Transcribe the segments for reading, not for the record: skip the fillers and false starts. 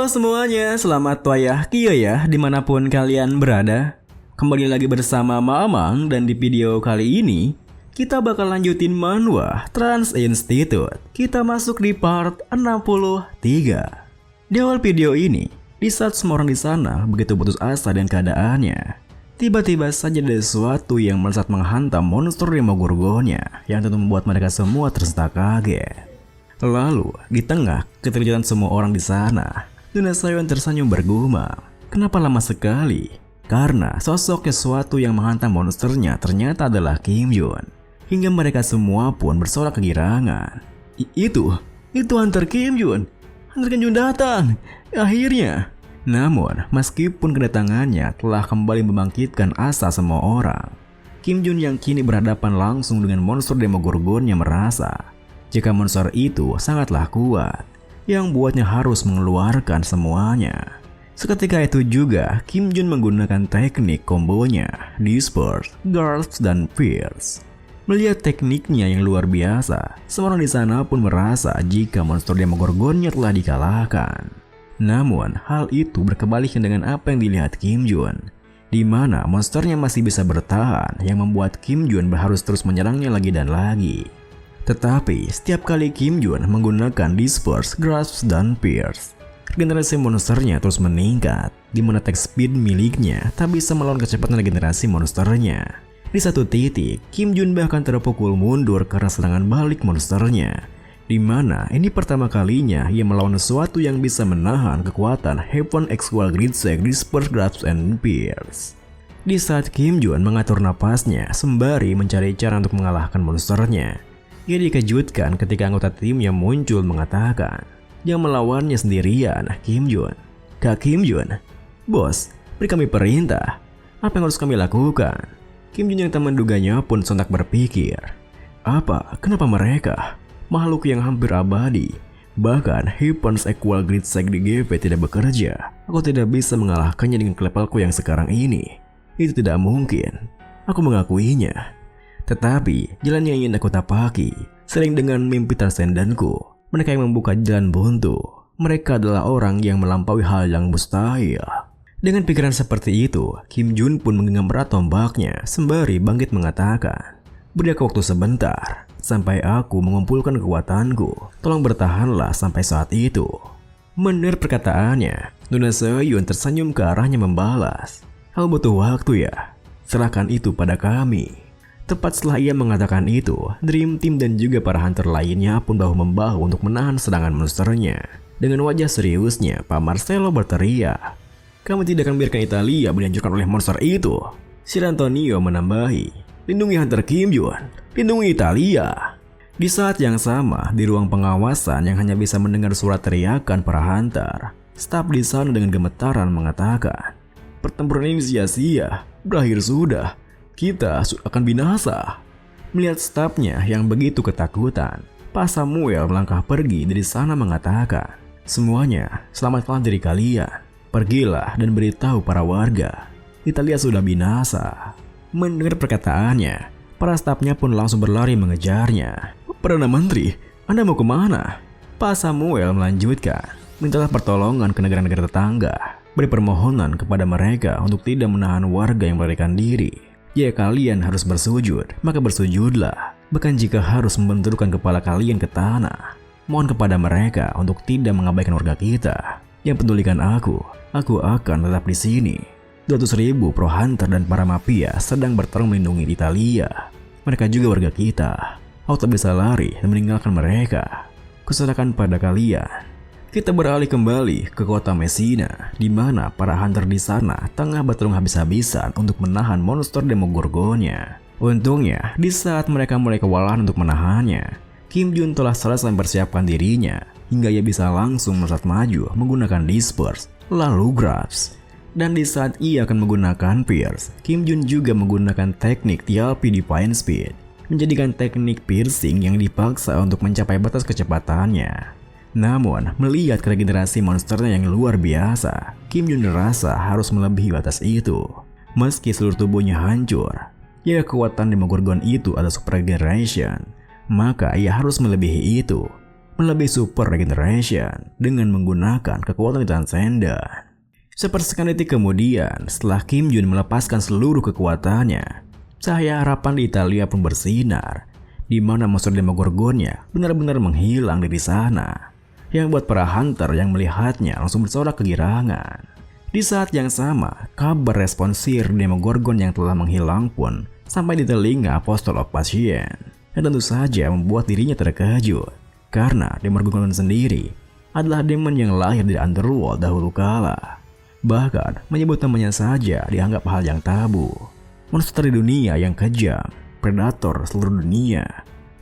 Semuanya, selamat wayah Kio ya dimanapun kalian berada. Kembali lagi bersama Mamang dan di video kali ini kita bakal lanjutin manhwa Trans Institute. Kita masuk di part 63. Di awal video ini, di saat semua orang di sana begitu putus asa dengan keadaannya, tiba-tiba saja ada sesuatu yang melesat menghantam monster Demogorgonnya yang tentu membuat mereka semua tersentak kaget. Lalu, di tengah keterkejutan semua orang di sana, Luna Sion tersenyum bergumam. Kenapa lama sekali? Karena sosok sesuatu yang menghantam monsternya ternyata adalah Kim Jun. Hingga mereka semua pun bersorak kegirangan. Itu Hunter Kim Jun. Hunter Kim Jun datang. Akhirnya. Namun, meskipun kedatangannya telah kembali membangkitkan asa semua orang, Kim Jun yang kini berhadapan langsung dengan monster Demogorgonnya merasa jika monster itu sangatlah kuat, yang buatnya harus mengeluarkan semuanya. Seketika itu juga, Kim Jun menggunakan teknik kombonya, Disperse, Grasp, dan Pierce. Melihat tekniknya yang luar biasa, semua orang di sana pun merasa jika monster Demogorgonnya telah dikalahkan. Namun, hal itu berkebalikan dengan apa yang dilihat Kim Jun, di mana monsternya masih bisa bertahan, yang membuat Kim Jun harus terus menyerangnya lagi dan lagi. Tetapi, setiap kali Kim Jun menggunakan Disperse, Grasp, dan Pierce, regenerasi monsternya terus meningkat, di mana attack speed miliknya tak bisa melawan kecepatan regenerasi monsternya. Di satu titik, Kim Jun bahkan terpukul mundur karena serangan balik monsternya, di mana ini pertama kalinya ia melawan sesuatu yang bisa menahan kekuatan Heaven X-Wall Gridseek, Disperse, Grasp, and Pierce. Di saat Kim Jun mengatur napasnya sembari mencari cara untuk mengalahkan monsternya, ia dikejutkan ketika anggota timnya muncul mengatakan yang melawannya sendirian, Kim Jun. Kak Kim Jun, bos, beri kami perintah. Apa yang harus kami lakukan? Kim Jun yang tak menduganya pun sontak berpikir, kenapa mereka? Makhluk yang hampir abadi, bahkan Heaven's Equal Gridseek di GP tidak bekerja. Aku tidak bisa mengalahkannya dengan levelku yang sekarang ini. Itu tidak mungkin. Aku mengakuinya. Tetapi, jalan yang ingin aku tapaki, sering dengan mimpi tersendanku. Mereka yang membuka jalan buntu. Mereka adalah orang yang melampaui hal yang mustahil. Dengan pikiran seperti itu, Kim Jun pun menggenggam erat tombaknya, sembari bangkit mengatakan, beri aku waktu sebentar, sampai aku mengumpulkan kekuatanku. Tolong bertahanlah sampai saat itu. Mendengar perkataannya, Luna Sion tersenyum ke arahnya membalas, kamu butuh waktu ya? Serahkan itu pada kami. Tepat setelah ia mengatakan itu, Dream Team dan juga para hunter lainnya pun bahu-membahu untuk menahan serangan monsternya. Dengan wajah seriusnya, Pak Marcelo berteriak, kamu tidak akan biarkan Italia dihancurkan oleh monster itu. Sir Antonio menambahi, lindungi Hunter Kim Jun, lindungi Italia. Di saat yang sama, di ruang pengawasan yang hanya bisa mendengar suara teriakan para hunter, staf di sana dengan gemetaran mengatakan, pertempuran ini sia-sia, berakhir sudah. Kita akan binasa. Melihat stafnya yang begitu ketakutan, Pak Samuel melangkah pergi dari sana mengatakan, semuanya selamatkanlah diri kalian. Pergilah dan beritahu para warga, Italia sudah binasa. Mendengar perkataannya, para stafnya pun langsung berlari mengejarnya. Perdana Menteri, Anda mau kemana? Pak Samuel melanjutkan, mintalah pertolongan ke negara-negara tetangga. Beri permohonan kepada mereka untuk tidak menahan warga yang melarikan diri. Jika kalian harus bersujud, maka bersujudlah. Bahkan jika harus membenturkan kepala kalian ke tanah, mohon kepada mereka untuk tidak mengabaikan warga kita. Yang pedulikan aku akan tetap di sini. 200.000 pro hunter dan para mafia sedang bertarung melindungi Italia. Mereka juga warga kita. Aku tak bisa lari dan meninggalkan mereka. Kuserahkan pada kalian. Kita beralih kembali ke kota Messina, di mana para hunter di sana tengah bertarung habis-habisan untuk menahan monster Demogorgonnya. Untungnya, di saat mereka mulai kewalahan untuk menahannya, Kim Jun telah selesai mempersiapkan dirinya hingga ia bisa langsung melesat maju menggunakan Disperse, lalu Grasp. Dan di saat ia akan menggunakan Pierce, Kim Jun juga menggunakan teknik TLP Defiant Speed, menjadikan teknik piercing yang dipaksa untuk mencapai batas kecepatannya. Namun, melihat regenerasi monsternya yang luar biasa, Kim Jun merasa harus melebihi batas itu. Meski seluruh tubuhnya hancur, jika kekuatan Demogorgon itu adalah super regeneration, maka ia harus melebihi itu. melebihi Super Regeneration dengan menggunakan kekuatan transenden. Sepersekian detik kemudian, setelah Kim Jun melepaskan seluruh kekuatannya, cahaya harapan di Italia pun bersinar, di mana monster Demogorgonnya benar-benar menghilang dari sana, yang buat para hunter yang melihatnya langsung bersorak kegirangan. Di saat yang sama, kabar responsir Demogorgon yang telah menghilang pun sampai di telinga Apostle of Patience, dan tentu saja membuat dirinya terkejut, karena Demogorgon sendiri adalah demon yang lahir di Underworld dahulu kala. Bahkan menyebut namanya saja dianggap hal yang tabu. Monster di dunia yang kejam, predator seluruh dunia,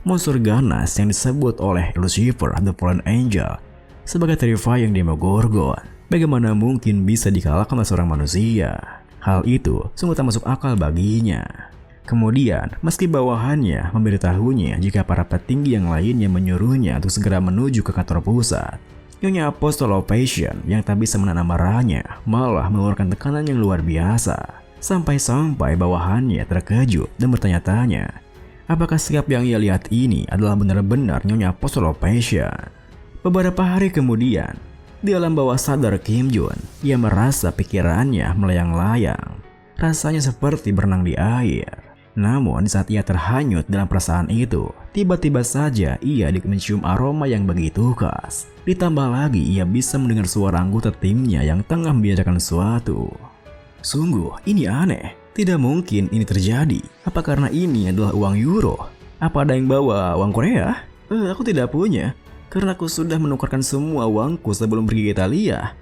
monster ganas yang disebut oleh Lucifer the Fallen Angel sebagai terrifying Demogorgon, bagaimana mungkin bisa dikalahkan oleh seorang manusia? Hal itu sungguh tak masuk akal baginya. Kemudian, meski bawahannya memberitahunya jika para petinggi yang lainnya menyuruhnya untuk segera menuju ke kantor pusat, Nyonya Apostle of Patience yang tak bisa menahan amarahnya malah mengeluarkan tekanan yang luar biasa. Sampai-sampai bawahannya terkejut dan bertanya-tanya, apakah sikap yang ia lihat ini adalah benar-benar Nyonya Apostle of Patience? Beberapa hari kemudian, di alam bawah sadar Kim Jun, ia merasa pikirannya melayang-layang. Rasanya seperti berenang di air. Namun di saat ia terhanyut dalam perasaan itu, tiba-tiba saja ia mencium aroma yang begitu khas. Ditambah lagi ia bisa mendengar suara anggota timnya yang tengah membicarakan sesuatu. Sungguh, ini aneh. Tidak mungkin ini terjadi. Apa karena ini adalah uang euro? Apa ada yang bawa uang Korea? Aku tidak punya. Karena aku sudah menukarkan semua uangku sebelum pergi ke Italia.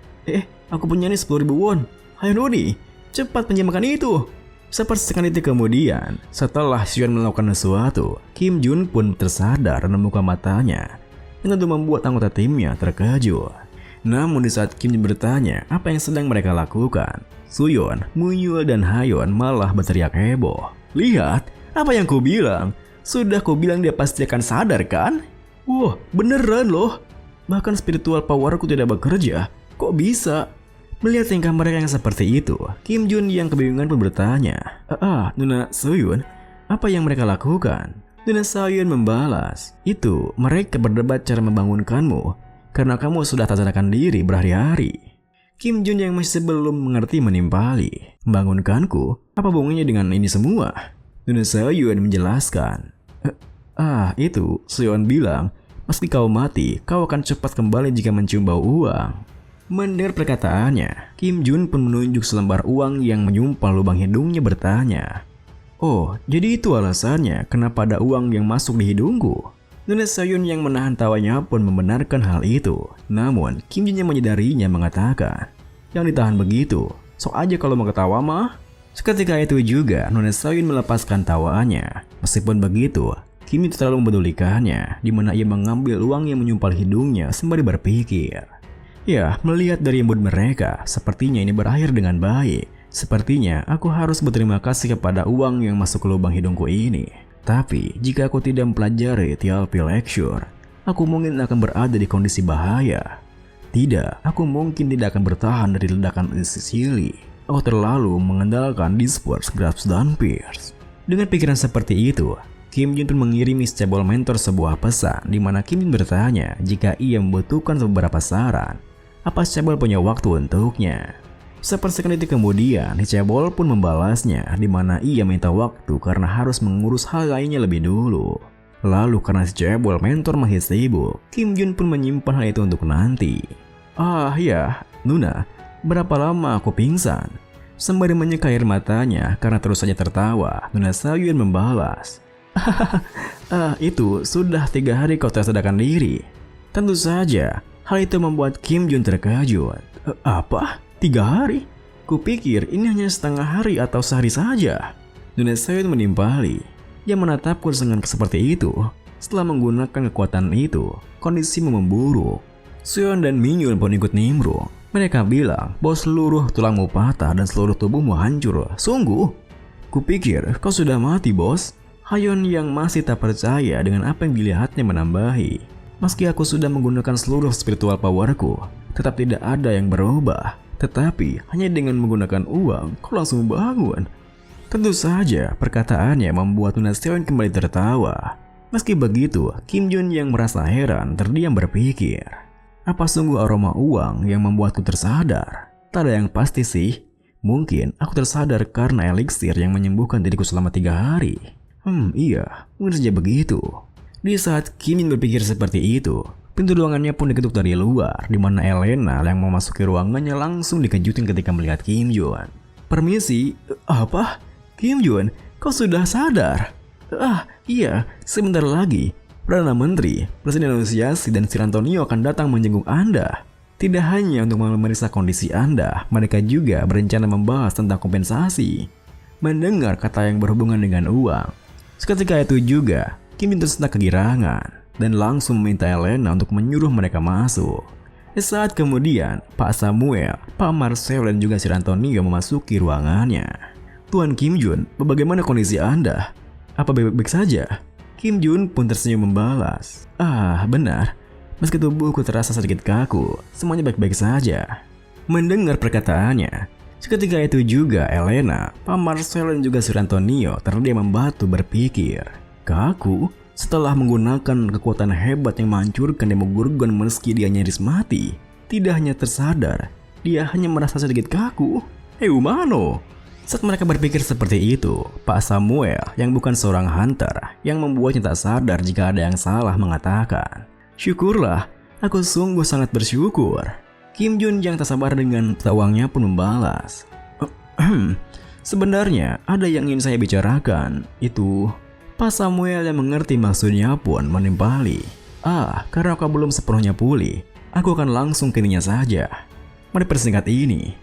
Aku punya nih 10.000 won. Ayo Noni, cepat pinjamkan itu. Sepersekian detik kemudian, setelah Sion melakukan sesuatu, Kim Jun pun tersadar dan membuka matanya, yang tentu membuat anggota timnya terkejut. Namun di saat Kim Jun bertanya apa yang sedang mereka lakukan, Suyeon, Muyul, dan Hayeon malah berteriak heboh. Lihat, apa yang ku bilang? Sudah ku bilang dia pasti akan sadar kan? Wah, beneran loh. Bahkan spiritual powerku tidak bekerja. Kok bisa? Melihat tingkah mereka yang seperti itu, Kim Jun yang kebingungan pun bertanya, Nona Suyeon, apa yang mereka lakukan? Nona Suyeon membalas, itu mereka berdebat cara membangunkanmu, karena kamu sudah tak sadarkan diri berhari-hari. Kim Jun yang masih belum mengerti menimpali, membangunkanku? Apa hubungannya dengan ini semua? Nona Suyeon menjelaskan, itu Suyeon bilang, meski kau mati, kau akan cepat kembali jika mencium bau uang. Mendengar perkataannya, Kim Jun pun menunjuk selembar uang yang menyumpal lubang hidungnya bertanya, oh, jadi itu alasannya kenapa ada uang yang masuk di hidungku? Nona Suyeon yang menahan tawanya pun membenarkan hal itu. Namun, Kim Jun yang menyadarinya mengatakan, yang ditahan begitu, sok aja kalau mau ketawa mah. Seketika itu juga, Nona Suyeon melepaskan tawaannya. Meskipun begitu, Kim Jun terlalu mempedulikannya, di mana ia mengambil uang yang menyumpal hidungnya sembari berpikir. Ya, melihat dari mood mereka, sepertinya ini berakhir dengan baik. Sepertinya aku harus berterima kasih kepada uang yang masuk ke lubang hidungku ini. Tapi, jika aku tidak mempelajari TLP Lecture, aku mungkin akan berada di kondisi bahaya. Tidak, aku mungkin tidak akan bertahan dari ledakan di Sicily. Aku terlalu mengandalkan Disperse, Grasp, dan Pierce. Dengan pikiran seperti itu, Kim Jun pun mengirimi Cebol Mentor sebuah pesan di mana Kim Jun bertanya jika ia membutuhkan beberapa saran. Apa Cebol punya waktu untuknya? Sepersekian detik kemudian, Cebol pun membalasnya di mana ia minta waktu karena harus mengurus hal lainnya lebih dulu. Lalu karena Cebol Mentor masih sibuk, Kim Jun pun menyimpan hal itu untuk nanti. Ya, Nuna, berapa lama aku pingsan? Sembari menyeka air matanya karena terus saja tertawa, Nona Suyeon membalas, itu sudah 3 hari kau tak sadarkan diri. Tentu saja, hal itu membuat Kim Jun terkejut. Apa? 3 hari? Kupikir ini hanya setengah hari atau sehari saja. Nona Suyeon menimpali. Dia menatapku dengan seperti itu. Setelah menggunakan kekuatan itu, kondisimu memburuk. Suyeon dan Minhyul pun ikut nimbrung. Mereka bilang bahwa seluruh tulangmu patah dan seluruh tubuhmu hancur. Sungguh? Kupikir kau sudah mati, bos. Hayeon yang masih tak percaya dengan apa yang dilihatnya menambahi. Meski aku sudah menggunakan seluruh spiritual powerku, tetap tidak ada yang berubah. Tetapi hanya dengan menggunakan uang, kau langsung bangun. Tentu saja perkataannya membuat Nona Suyeon kembali tertawa. Meski begitu, Kim Jun yang merasa heran terdiam berpikir, apa sungguh aroma uang yang membuatku tersadar? Tak ada yang pasti sih. Mungkin aku tersadar karena eliksir yang menyembuhkan diriku selama 3 hari. Iya, mungkin saja begitu. Di saat Kim Jun berpikir seperti itu, pintu ruangannya pun diketuk dari luar, di mana Elena yang memasuki ruangannya langsung dikejutin ketika melihat Kim Jun. Permisi, apa? Kim Jun, kau sudah sadar? Iya, sebentar lagi Perdana Menteri, Presiden Asosiasi dan Sir Antonio akan datang menjenguk Anda. Tidak hanya untuk memeriksa kondisi Anda, mereka juga berencana membahas tentang kompensasi. Mendengar kata yang berhubungan dengan uang, seketika itu juga Kim Jun tersentak kegirangan dan langsung meminta Elena untuk menyuruh mereka masuk. Saat kemudian, Pak Samuel, Pak Marcel dan juga Sir Antonio memasuki ruangannya. Tuan Kim Jun, bagaimana kondisi Anda? Apa baik-baik saja? Kim Jun pun tersenyum membalas. Benar. Meski tubuhku terasa sedikit kaku, semuanya baik-baik saja. Mendengar perkataannya, seketika itu juga Elena, Pak Marcel dan juga Sir Antonio terdiam membatu berpikir. Kaku? Setelah menggunakan kekuatan hebat yang menghancurkan Demogorgon meski dia nyaris mati, tidak hanya tersadar, dia hanya merasa sedikit kaku. Umano! Saat mereka berpikir seperti itu, Pak Samuel yang bukan seorang hunter yang membuatnya tak sadar jika ada yang salah mengatakan, syukurlah, aku sungguh sangat bersyukur. Kim Jun yang tak sabar dengan uangnya pun membalas, sebenarnya ada yang ingin saya bicarakan, itu... Pak Samuel yang mengerti maksudnya pun menimpali, karena kau belum sepenuhnya pulih, aku akan langsung kininya saja. Mari persingkat ini.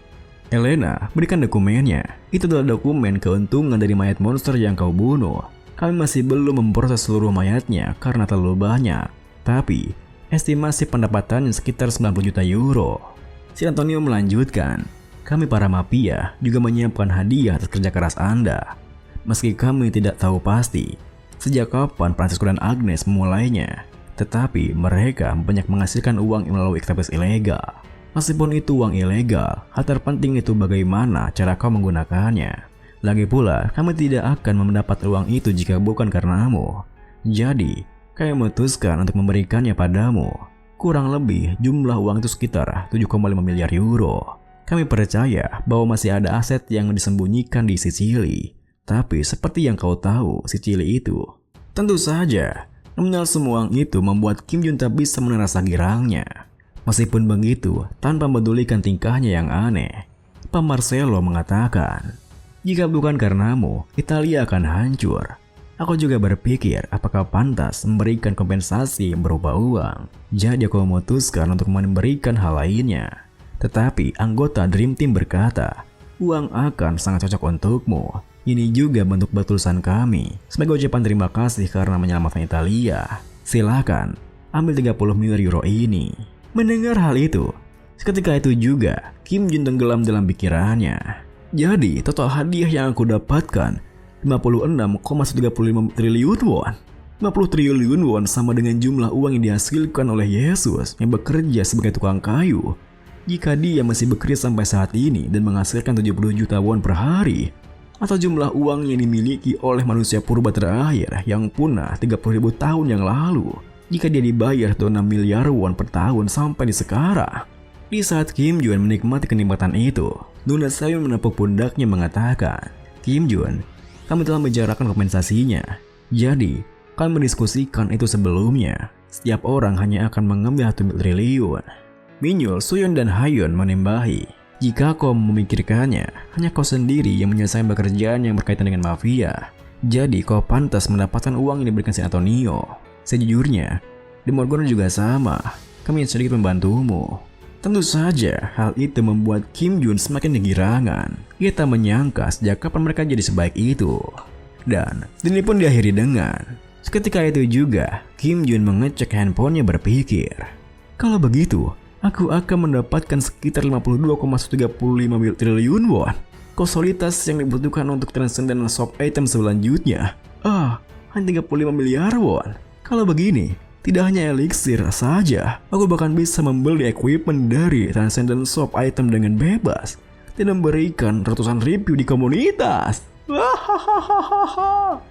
Elena, berikan dokumennya. Itu adalah dokumen keuntungan dari mayat monster yang kau bunuh. Kami masih belum memproses seluruh mayatnya karena terlalu banyak. Tapi, estimasi pendapatannya sekitar 90 juta euro. Si Antonio melanjutkan, kami para mafia juga menyiapkan hadiah atas kerja keras Anda. Meski kami tidak tahu pasti sejak kapan Francisco dan Agnes memulainya, tetapi mereka banyak menghasilkan uang melalui aktivitas ilegal. Meskipun itu uang ilegal, hal terpenting itu bagaimana cara kau menggunakannya. Lagi pula, kami tidak akan mendapat uang itu jika bukan karenamu. Jadi, kami memutuskan untuk memberikannya padamu. Kurang lebih jumlah uang itu sekitar 7,5 miliar euro. Kami percaya bahwa masih ada aset yang disembunyikan di Sicily. Tapi seperti yang kau tahu, Sicily itu. Tentu saja, nominal semua uang itu membuat Kim Jun tak bisa menahan rasa girangnya. Meskipun begitu, tanpa mempedulikan tingkahnya yang aneh, Pak Marcelo mengatakan, jika bukan karenamu, Italia akan hancur. Aku juga berpikir apakah pantas memberikan kompensasi berupa uang. Jadi aku memutuskan untuk memberikan hal lainnya. Tetapi anggota Dream Team berkata, uang akan sangat cocok untukmu. Ini juga bentuk batusan kami sebagai ucapan terima kasih karena menyelamatkan Italia. Silakan, ambil 30 miliar euro ini. Mendengar hal itu, seketika itu juga Kim Jun tenggelam dalam pikirannya. Jadi total hadiah yang aku dapatkan 56,135 triliun won. 50 triliun won sama dengan jumlah uang yang dihasilkan oleh Yesus yang bekerja sebagai tukang kayu. Jika dia masih bekerja sampai saat ini dan menghasilkan 70 juta won per hari, atau jumlah uang yang dimiliki oleh manusia purba terakhir yang punah 30.000 tahun yang lalu, jika dia dibayar 6 miliar won per tahun sampai di sekarang. Di saat Kim Jun menikmati kenikmatan itu, Nuna Sayun menepuk pundaknya mengatakan, Kim Jun, kami telah membicarakan kompensasinya. Jadi, kami mendiskusikan itu sebelumnya. Setiap orang hanya akan mengambil 1 triliun. Minyul, Suyeon dan Hayeon menimbahi, jika kau memikirkannya, hanya kau sendiri yang menyelesaikan pekerjaan yang berkaitan dengan mafia. Jadi kau pantas mendapatkan uang yang diberikan si Antonio. Sejujurnya, Demogorgon juga sama. Kami sedikit membantumu. Tentu saja, hal itu membuat Kim Jun semakin kegirangan. Ia tak menyangka sejak kapan mereka jadi sebaik itu. Dan ini pun diakhiri dengan, seketika itu juga, Kim Jun mengecek handphonenya berpikir, kalau begitu, aku akan mendapatkan sekitar 52,135 triliun won. Konsolitas yang dibutuhkan untuk transcendental shop item selanjutnya. Hanya 35 miliar won. Kalau begini, tidak hanya eliksir saja, aku bahkan bisa membeli equipment dari Transcendent Shop item dengan bebas dan memberikan ratusan review di komunitas.